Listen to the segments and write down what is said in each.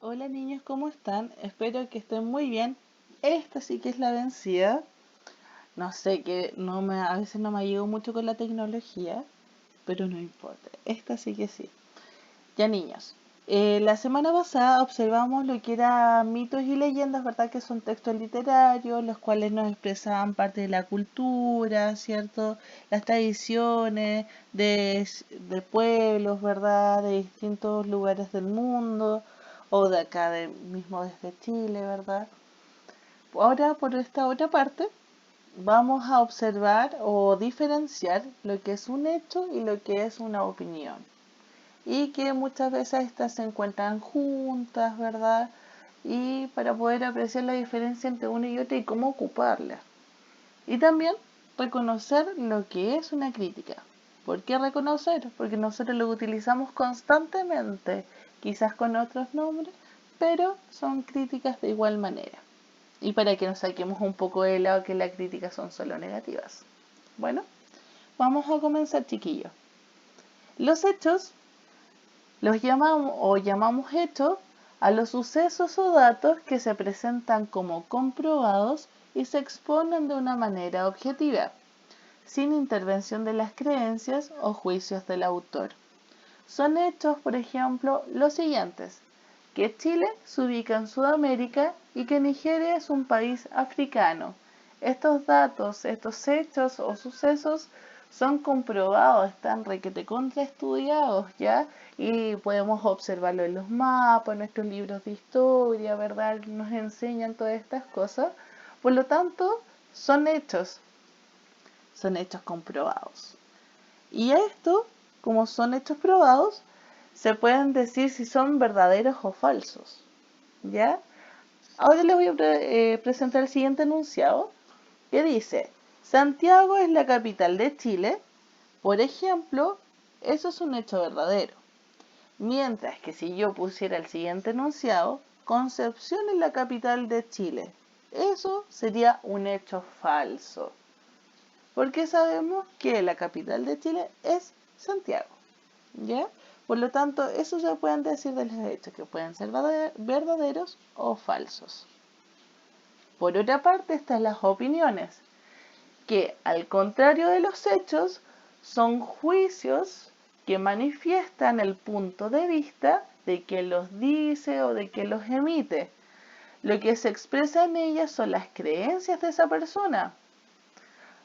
Hola niños, ¿cómo están? Espero que estén muy bien. Esta sí que es la vencida. No sé, a veces no me ayudo mucho con la tecnología, pero no importa. Esta sí que sí. Ya niños, la semana pasada observamos lo que eran mitos y leyendas, ¿verdad? Que son textos literarios, los cuales nos expresaban parte de la cultura, ¿cierto? Las tradiciones de pueblos, ¿verdad? De distintos lugares del mundo, o de acá mismo desde Chile, ¿verdad? Ahora, por esta otra parte, vamos a observar o diferenciar lo que es un hecho y lo que es una opinión y que muchas veces estas se encuentran juntas, ¿verdad? Y para poder apreciar la diferencia entre una y otra y cómo ocuparla. Y también reconocer lo que es una crítica. ¿Por qué reconocer? Porque nosotros lo utilizamos constantemente, quizás con otros nombres, pero son críticas de igual manera. Y para que nos saquemos un poco de lado que las críticas son solo negativas. Bueno, vamos a comenzar, chiquillos. Los hechos llamamos hechos a los sucesos o datos que se presentan como comprobados y se exponen de una manera objetiva, sin intervención de las creencias o juicios del autor. Son hechos, por ejemplo, los siguientes: que Chile se ubica en Sudamérica y que Nigeria es un país africano. Estos datos, estos hechos o sucesos son comprobados, están requete contraestudiados ya, y podemos observarlo en los mapas, en nuestros libros de historia, ¿verdad? Nos enseñan todas estas cosas. Por lo tanto, son hechos comprobados. Y esto, como son hechos probados, se pueden decir si son verdaderos o falsos. ¿Ya? Ahora les voy a presentar el siguiente enunciado que dice: Santiago es la capital de Chile. Por ejemplo, eso es un hecho verdadero. Mientras que si yo pusiera el siguiente enunciado: Concepción es la capital de Chile. Eso sería un hecho falso. Porque sabemos que la capital de Chile es Santiago. ¿Ya? Por lo tanto, eso se pueden decir de los hechos, que pueden ser verdaderos o falsos. Por otra parte, están las opiniones, que al contrario de los hechos, son juicios que manifiestan el punto de vista de quien los dice o de quien los emite. Lo que se expresa en ellas son las creencias de esa persona.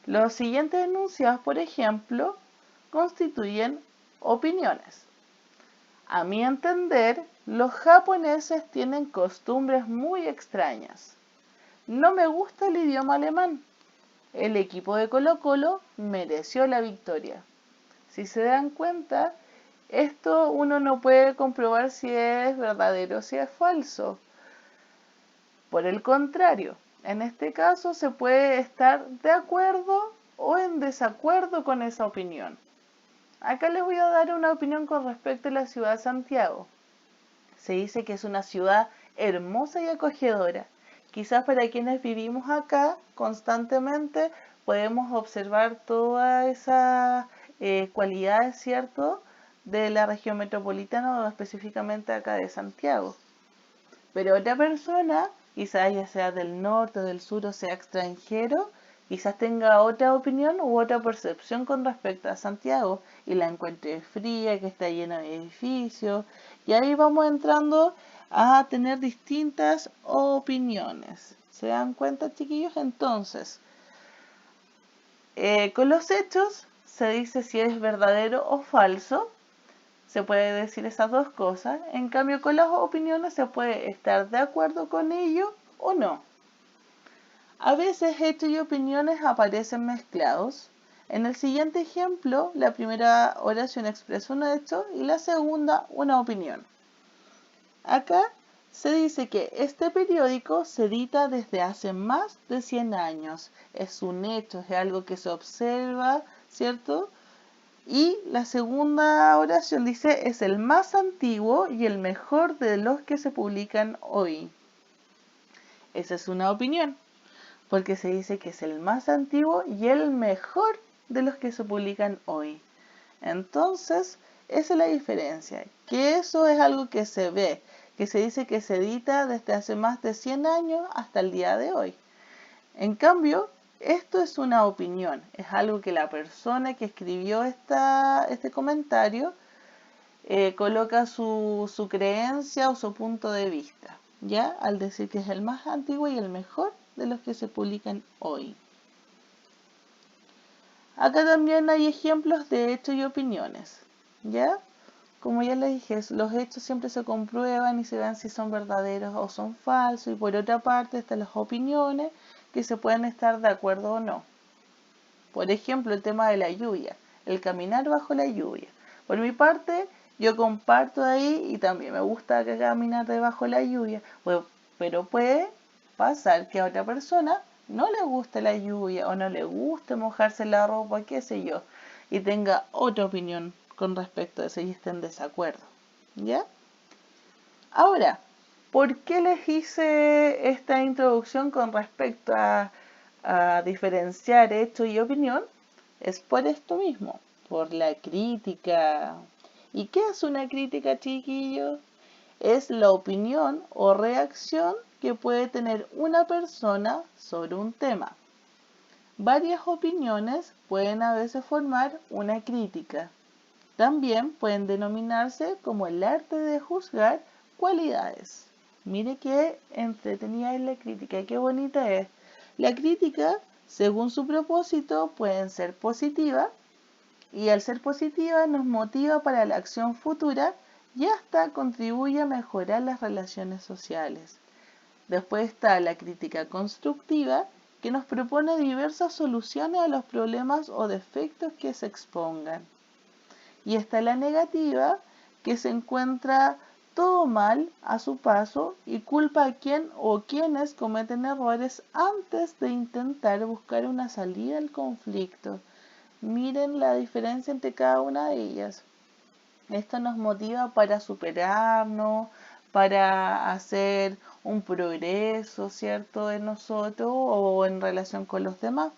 Los siguientes enunciados, por ejemplo, constituyen opiniones. A mi entender, los japoneses tienen costumbres muy extrañas. No me gusta el idioma alemán. El equipo de Colo-Colo mereció la victoria. Si se dan cuenta, esto uno no puede comprobar si es verdadero o si es falso. Por el contrario, en este caso se puede estar de acuerdo o en desacuerdo con esa opinión. Acá les voy a dar una opinión con respecto a la ciudad de Santiago. Se dice que es una ciudad hermosa y acogedora. Quizás para quienes vivimos acá constantemente podemos observar todas esas cualidades, ¿cierto?, de la región metropolitana o específicamente acá de Santiago. Pero otra persona, quizás ya sea del norte, del sur o sea extranjero, quizás tenga otra opinión u otra percepción con respecto a Santiago y la encuentre fría, que está llena de edificios, y ahí vamos entrando a tener distintas opiniones. ¿Se dan cuenta, chiquillos? Entonces, con los hechos se dice si es verdadero o falso. Se puede decir esas dos cosas. En cambio, con las opiniones se puede estar de acuerdo con ello o no. A veces hechos y opiniones aparecen mezclados. En el siguiente ejemplo, la primera oración expresa un hecho y la segunda una opinión. Acá se dice que este periódico se edita desde hace más de 100 años. Es un hecho, es algo que se observa, ¿cierto? Y la segunda oración dice: es el más antiguo y el mejor de los que se publican hoy. Esa es una opinión, porque se dice que es el más antiguo y el mejor de los que se publican hoy. Entonces, esa es la diferencia, que eso es algo que se ve, que se dice que se edita desde hace más de 100 años hasta el día de hoy. En cambio, esto es una opinión, es algo que la persona que escribió este comentario coloca su creencia o su punto de vista, ¿ya? Al decir que es el más antiguo y el mejor de los que se publican hoy. Acá también hay ejemplos de hechos y opiniones, ¿ya? Como ya les dije, los hechos siempre se comprueban y se ven si son verdaderos o son falsos, y por otra parte están las opiniones que se pueden estar de acuerdo o no. Por ejemplo, el tema de la lluvia, el caminar bajo la lluvia. Por mi parte, yo comparto ahí y también me gusta caminar debajo de la lluvia, pero puede pasar que a otra persona no le guste la lluvia o no le guste mojarse la ropa, qué sé yo, y tenga otra opinión con respecto a eso y esté en desacuerdo, ¿ya? Ahora, ¿por qué les hice esta introducción con respecto a diferenciar hecho y opinión? Es por esto mismo, por la crítica. ¿Y qué es una crítica, chiquillos? Es la opinión o reacción que puede tener una persona sobre un tema. Varias opiniones pueden a veces formar una crítica. También pueden denominarse como el arte de juzgar cualidades. Mire qué entretenida es la crítica, qué bonita es. La crítica, según su propósito, puede ser positiva y al ser positiva nos motiva para la acción futura y hasta contribuye a mejorar las relaciones sociales. Después está la crítica constructiva, que nos propone diversas soluciones a los problemas o defectos que se expongan. Y está la negativa, que se encuentra todo mal a su paso y culpa a quien o quienes cometen errores antes de intentar buscar una salida al conflicto. Miren la diferencia entre cada una de ellas. Esto nos motiva para superarnos, para hacer un progreso, ¿cierto?, en nosotros o en relación con los demás.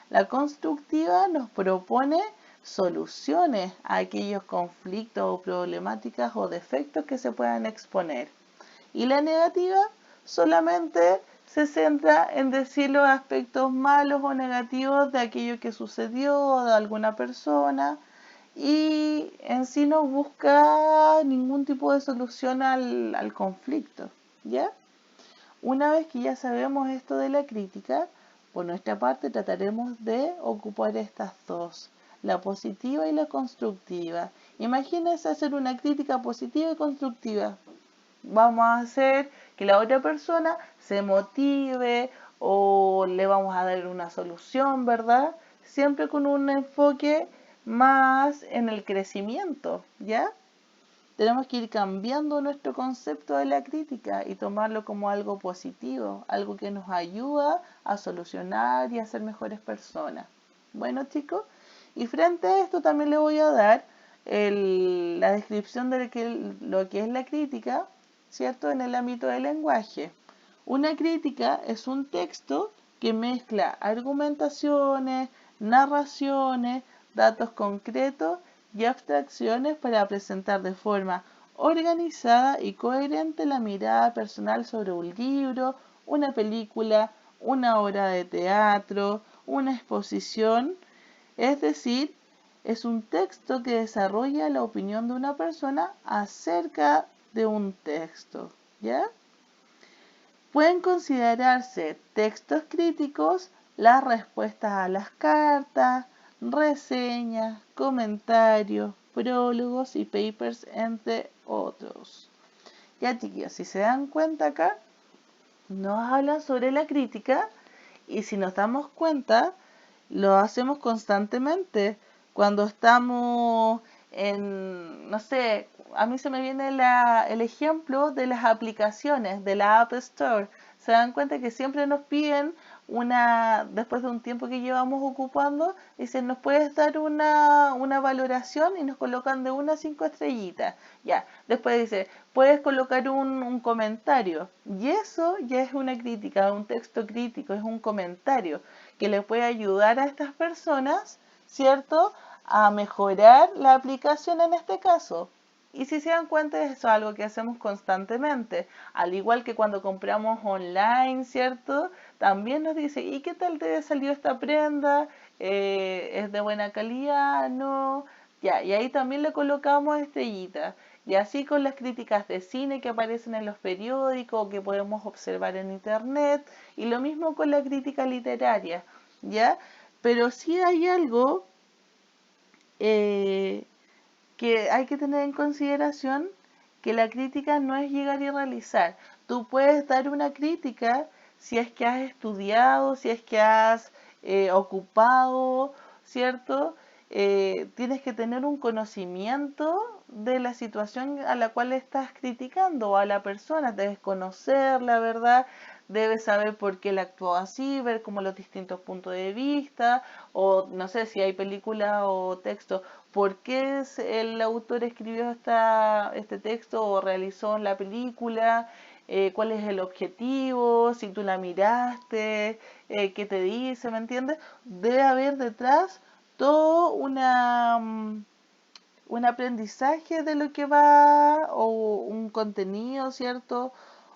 La constructiva nos propone soluciones a aquellos conflictos o problemáticas o defectos que se puedan exponer. Y la negativa solamente se centra en decir los aspectos malos o negativos de aquello que sucedió o de alguna persona, y en sí no busca ningún tipo de solución al conflicto, ¿ya? Una vez que ya sabemos esto de la crítica, por nuestra parte trataremos de ocupar estas dos, la positiva y la constructiva. Imagínense hacer una crítica positiva y constructiva. Vamos a hacer que la otra persona se motive o le vamos a dar una solución, ¿verdad? Siempre con un enfoque más en el crecimiento, ¿ya? Tenemos que ir cambiando nuestro concepto de la crítica y tomarlo como algo positivo, algo que nos ayuda a solucionar y a ser mejores personas. Bueno, chicos, y frente a esto también le voy a dar la descripción de lo que es la crítica, ¿cierto?, en el ámbito del lenguaje. Una crítica es un texto que mezcla argumentaciones, narraciones, datos concretos y abstracciones para presentar de forma organizada y coherente la mirada personal sobre un libro, una película, una obra de teatro, una exposición. Es decir, es un texto que desarrolla la opinión de una persona acerca de un texto, ¿ya? Pueden considerarse textos críticos las respuestas a las cartas, reseñas, comentarios, prólogos y papers, entre otros. Ya, chiquillos, si se dan cuenta acá, nos hablan sobre la crítica y si nos damos cuenta, lo hacemos constantemente. Cuando estamos en, no sé, a mí se me viene el ejemplo de las aplicaciones, de la App Store. Se dan cuenta que siempre nos piden después de un tiempo que llevamos ocupando, dicen, ¿nos puedes dar una valoración? Y nos colocan de 1 a 5 estrellitas. Ya, después dice, puedes colocar un comentario. Y eso ya es una crítica, un texto crítico, es un comentario que le puede ayudar a estas personas, ¿cierto?, a mejorar la aplicación en este caso. Y si se dan cuenta, eso es algo que hacemos constantemente. Al igual que cuando compramos online, ¿cierto? También nos dice, ¿y qué tal te salió esta prenda? ¿Es de buena calidad? No. Ya, y ahí también le colocamos estrellitas. Y así con las críticas de cine que aparecen en los periódicos, que podemos observar en internet, y lo mismo con la crítica literaria, ¿ya? Pero sí hay algo eh, que hay que tener en consideración, que la crítica no es llegar y realizar. Tú puedes dar una crítica si es que has estudiado, si es que has ocupado, ¿cierto? Tienes que tener un conocimiento de la situación a la cual estás criticando o a la persona, debes conocer la verdad, debes saber por qué él actuó así, ver como los distintos puntos de vista, o no sé si hay película o texto, por qué el autor escribió este texto o realizó la película, cuál es el objetivo, si tú la miraste, qué te dice, ¿me entiendes? Debe haber detrás todo un aprendizaje de lo que va, o un contenido, ¿cierto?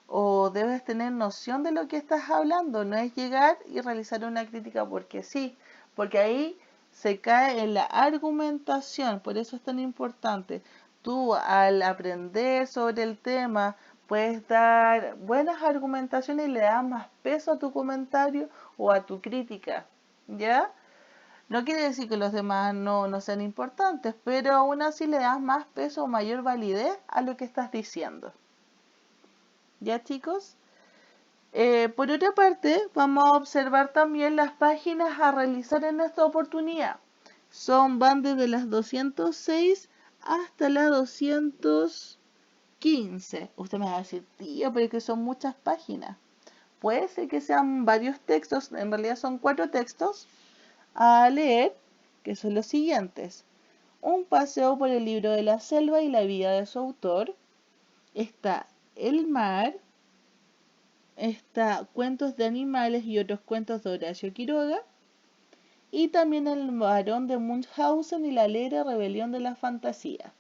O debes tener noción de lo que estás hablando, no es llegar y realizar una crítica porque sí, porque ahí se cae en la argumentación, por eso es tan importante. Tú al aprender sobre el tema puedes dar buenas argumentaciones y le das más peso a tu comentario o a tu crítica, ¿ya? No quiere decir que los demás no sean importantes, pero aún así le das más peso o mayor validez a lo que estás diciendo. ¿Ya, chicos? Por otra parte, vamos a observar también las páginas a realizar en esta oportunidad. Van desde las 206 hasta las 215. Usted me va a decir, tío, pero es que son muchas páginas. Puede ser que sean varios textos, en realidad son 4 textos a leer, que son los siguientes. Un paseo por el libro de la selva y la vida de su autor. Está El mar. Está Cuentos de animales y otros cuentos de Horacio Quiroga. Y también El varón de Munchausen y la alegre rebelión de la fantasía.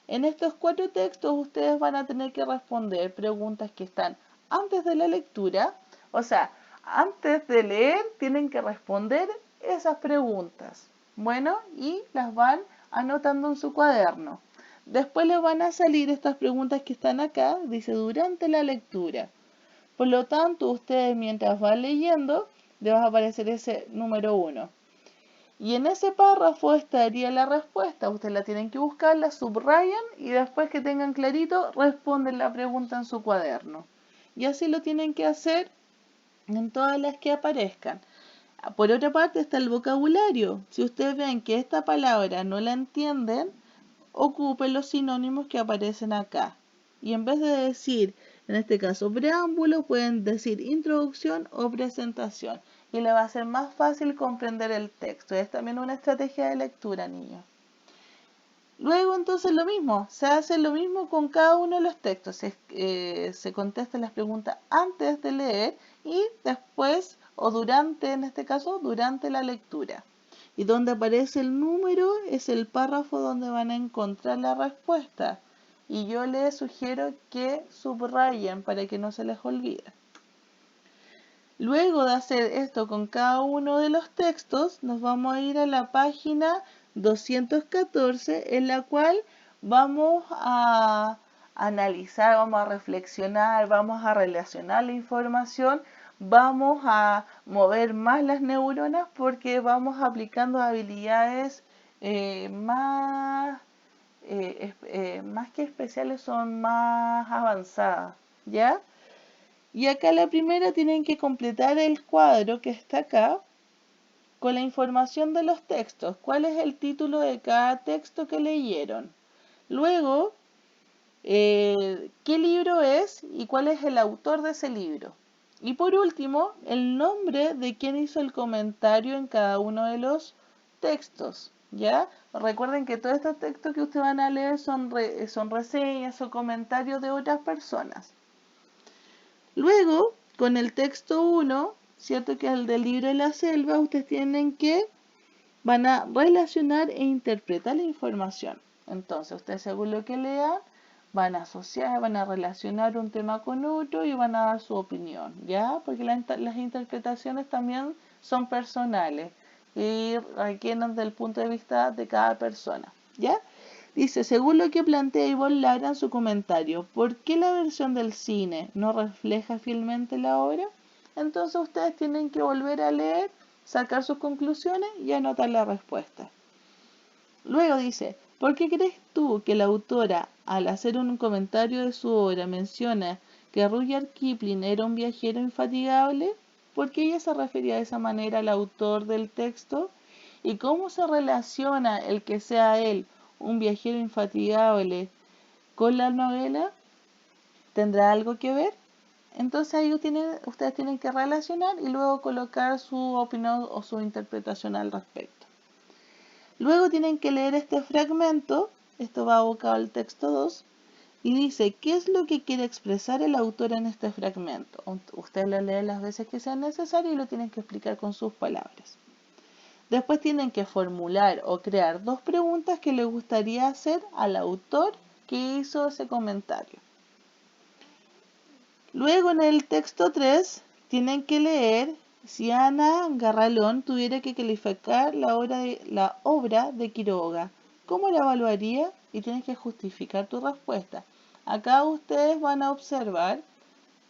En estos 4 textos ustedes van a tener que responder preguntas que están antes de la lectura. O sea, antes de leer tienen que responder esas preguntas. Bueno, y las van anotando en su cuaderno. Después les van a salir estas preguntas que están acá, dice durante la lectura. Por lo tanto, ustedes mientras van leyendo, les va a aparecer ese número 1. Y en ese párrafo estaría la respuesta. Ustedes la tienen que buscar, la subrayan y después que tengan clarito, responden la pregunta en su cuaderno. Y así lo tienen que hacer en todas las que aparezcan. Por otra parte está el vocabulario. Si ustedes ven que esta palabra no la entienden, ocupen los sinónimos que aparecen acá. Y en vez de decir, en este caso, preámbulo, pueden decir introducción o presentación. Y le va a ser más fácil comprender el texto. Es también una estrategia de lectura, niños. Luego entonces lo mismo, se hace lo mismo con cada uno de los textos. Se contestan las preguntas antes de leer y después, o durante, en este caso, durante la lectura. Y donde aparece el número es el párrafo donde van a encontrar la respuesta. Y yo les sugiero que subrayen para que no se les olvide. Luego de hacer esto con cada uno de los textos, nos vamos a ir a la página 214, en la cual vamos a analizar, vamos a reflexionar, vamos a relacionar la información, vamos a mover más las neuronas porque vamos aplicando habilidades más que especiales, son más avanzadas, ¿ya? Y acá la primera tienen que completar el cuadro que está acá con la información de los textos. ¿Cuál es el título de cada texto que leyeron? Luego, qué libro es y cuál es el autor de ese libro. Y por último, el nombre de quien hizo el comentario en cada uno de los textos. ¿Ya? Recuerden que todos estos textos que ustedes van a leer son reseñas o comentarios de otras personas. Luego, con el texto 1, ¿cierto? Que es el del libro de la selva, ustedes van a relacionar e interpretar la información. Entonces, ustedes según lo que lean, van a asociar, van a relacionar un tema con otro y van a dar su opinión, ¿ya? Porque las interpretaciones también son personales y requieren del punto de vista de cada persona, ¿ya? Dice, según lo que plantea Yvonne Lara en su comentario, ¿por qué la versión del cine no refleja fielmente la obra? Entonces ustedes tienen que volver a leer, sacar sus conclusiones y anotar la respuesta. Luego dice, ¿por qué crees tú que la autora, al hacer un comentario de su obra, menciona que Rudyard Kipling era un viajero infatigable? ¿Por qué ella se refería de esa manera al autor del texto? ¿Y cómo se relaciona el que sea él un viajero infatigable con la novela? ¿Tendrá algo que ver? Entonces ahí ustedes tienen que relacionar y luego colocar su opinión o su interpretación al respecto. Luego tienen que leer este fragmento, esto va abocado al texto 2, y dice, ¿qué es lo que quiere expresar el autor en este fragmento? Ustedes lo leen las veces que sea necesario y lo tienen que explicar con sus palabras. Después tienen que formular o crear 2 preguntas que le gustaría hacer al autor que hizo ese comentario. Luego en el texto 3 tienen que leer si Ana Garralón tuviera que calificar la obra de Quiroga. ¿Cómo la evaluaría? Y tienes que justificar tu respuesta. Acá ustedes van a observar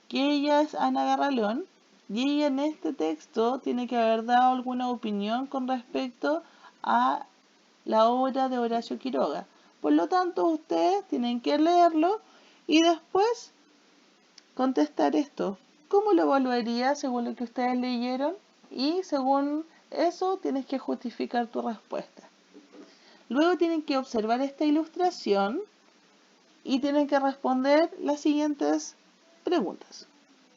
que ella es Ana Garralón y ella en este texto tiene que haber dado alguna opinión con respecto a la obra de Horacio Quiroga. Por lo tanto, ustedes tienen que leerlo y después contestar esto. ¿Cómo lo evaluaría según lo que ustedes leyeron? Y según eso tienes que justificar tu respuesta. Luego tienen que observar esta ilustración y tienen que responder las siguientes preguntas.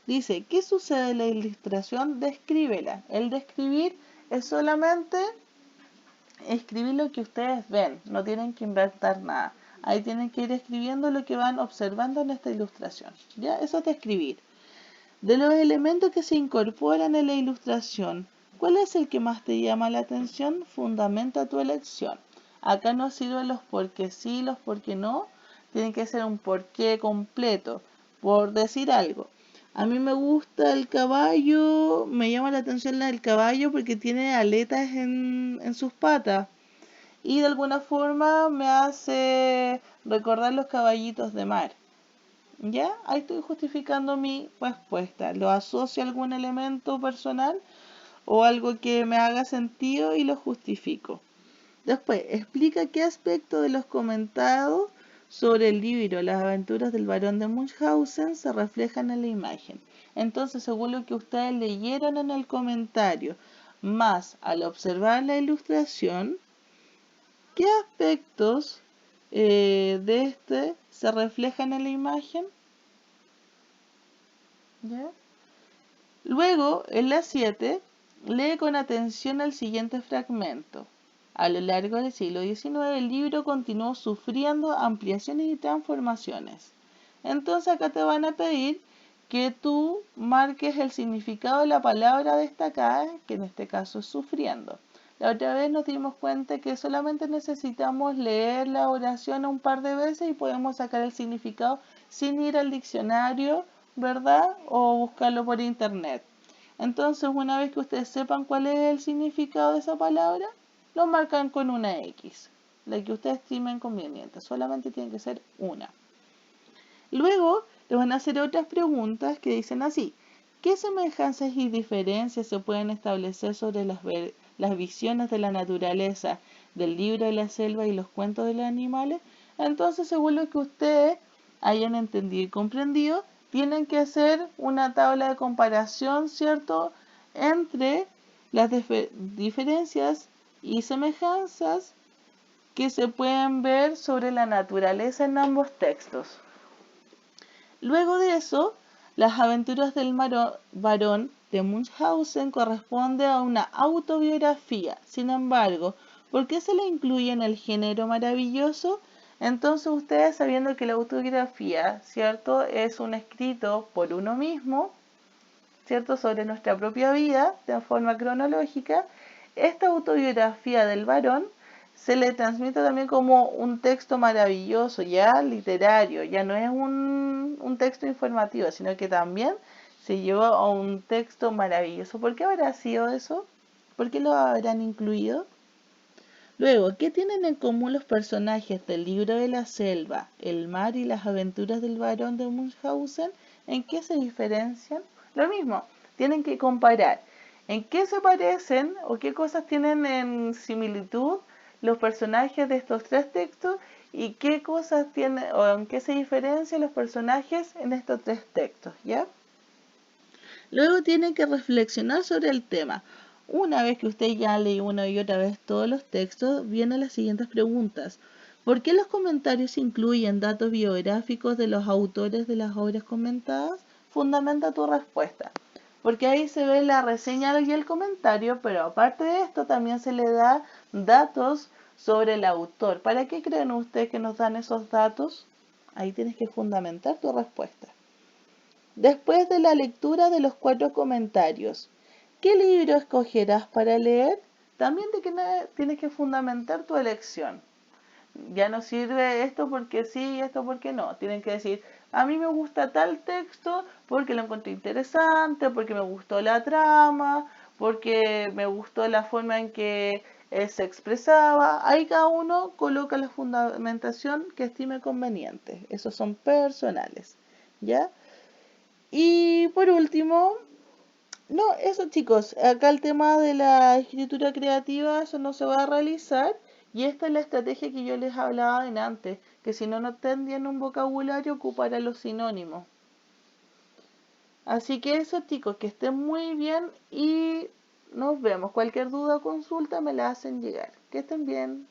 Dice, ¿qué sucede en la ilustración? Descríbela. El describir es solamente escribir lo que ustedes ven, no tienen que inventar nada. Ahí tienen que ir escribiendo lo que van observando en esta ilustración. ¿Ya? Eso es describir. De los elementos que se incorporan en la ilustración, ¿cuál es el que más te llama la atención? Fundamenta tu elección. Acá no sirven los porque sí, los porque no. Tienen que ser un porqué completo, por decir algo. A mí me gusta el caballo, me llama la atención la del caballo porque tiene aletas en sus patas. Y de alguna forma me hace recordar los caballitos de mar. ¿Ya? Ahí estoy justificando mi respuesta. Lo asocio a algún elemento personal o algo que me haga sentido y lo justifico. Después, explica qué aspecto de los comentados sobre el libro Las aventuras del barón de Munchausen se reflejan en la imagen. Entonces, según lo que ustedes leyeron en el comentario, más al observar la ilustración, ¿qué aspectos de este se reflejan en la imagen? ¿Ya? Luego, en la 7, lee con atención el siguiente fragmento. A lo largo del siglo XIX, el libro continuó sufriendo ampliaciones y transformaciones. Entonces acá te van a pedir que tú marques el significado de la palabra destacada, que en este caso es sufriendo. La otra vez nos dimos cuenta que solamente necesitamos leer la oración un par de veces y podemos sacar el significado sin ir al diccionario, ¿verdad? O buscarlo por internet. Entonces, una vez que ustedes sepan cuál es el significado de esa palabra, lo marcan con una X, la que ustedes estimen conveniente. Solamente tiene que ser una. Luego, le van a hacer otras preguntas que dicen así. ¿Qué semejanzas y diferencias se pueden establecer sobre las visiones de la naturaleza del libro de la selva y los cuentos de los animales? Entonces, según lo que ustedes hayan entendido y comprendido, tienen que hacer una tabla de comparación, ¿cierto?, entre las diferencias y semejanzas que se pueden ver sobre la naturaleza en ambos textos. Luego de eso, las aventuras del barón de Munchausen corresponde a una autobiografía. Sin embargo, ¿por qué se le incluye en el género maravilloso? Entonces ustedes, sabiendo que la autobiografía, ¿cierto?, es un escrito por uno mismo, ¿cierto?, sobre nuestra propia vida de forma cronológica, esta autobiografía del varón se le transmite también como un texto maravilloso, ya literario, ya no es un texto informativo, sino que también se lleva a un texto maravilloso. ¿Por qué habrá sido eso? ¿Por qué lo habrán incluido? Luego, ¿qué tienen en común los personajes del libro de la selva, el mar y las aventuras del barón de Munchausen? ¿En qué se diferencian? Lo mismo, tienen que comparar en qué se parecen o qué cosas tienen en similitud los personajes de estos tres textos y qué cosas tienen o en qué se diferencian los personajes en estos tres textos, ¿ya? Luego tienen que reflexionar sobre el tema. Una vez que usted ya lee una y otra vez todos los textos, vienen las siguientes preguntas. ¿Por qué los comentarios incluyen datos biográficos de los autores de las obras comentadas? Fundamenta tu respuesta. Porque ahí se ve la reseña y el comentario, pero aparte de esto también se le da datos sobre el autor. ¿Para qué creen ustedes que nos dan esos datos? Ahí tienes que fundamentar tu respuesta. Después de la lectura de los 4 comentarios, ¿qué libro escogerás para leer? También tienes que fundamentar tu elección. Ya no sirve esto porque sí y esto porque no. Tienen que decir, a mí me gusta tal texto porque lo encontré interesante, porque me gustó la trama, porque me gustó la forma en que se expresaba. Ahí cada uno coloca la fundamentación que estime conveniente. Esos son personales. ¿Ya? Y por último, no, eso chicos, acá el tema de la escritura creativa, eso no se va a realizar. Y esta es la estrategia que yo les hablaba en antes, que si no tendrían un vocabulario, ocupará los sinónimos. Así que eso chicos, que estén muy bien y nos vemos. Cualquier duda o consulta me la hacen llegar. Que estén bien.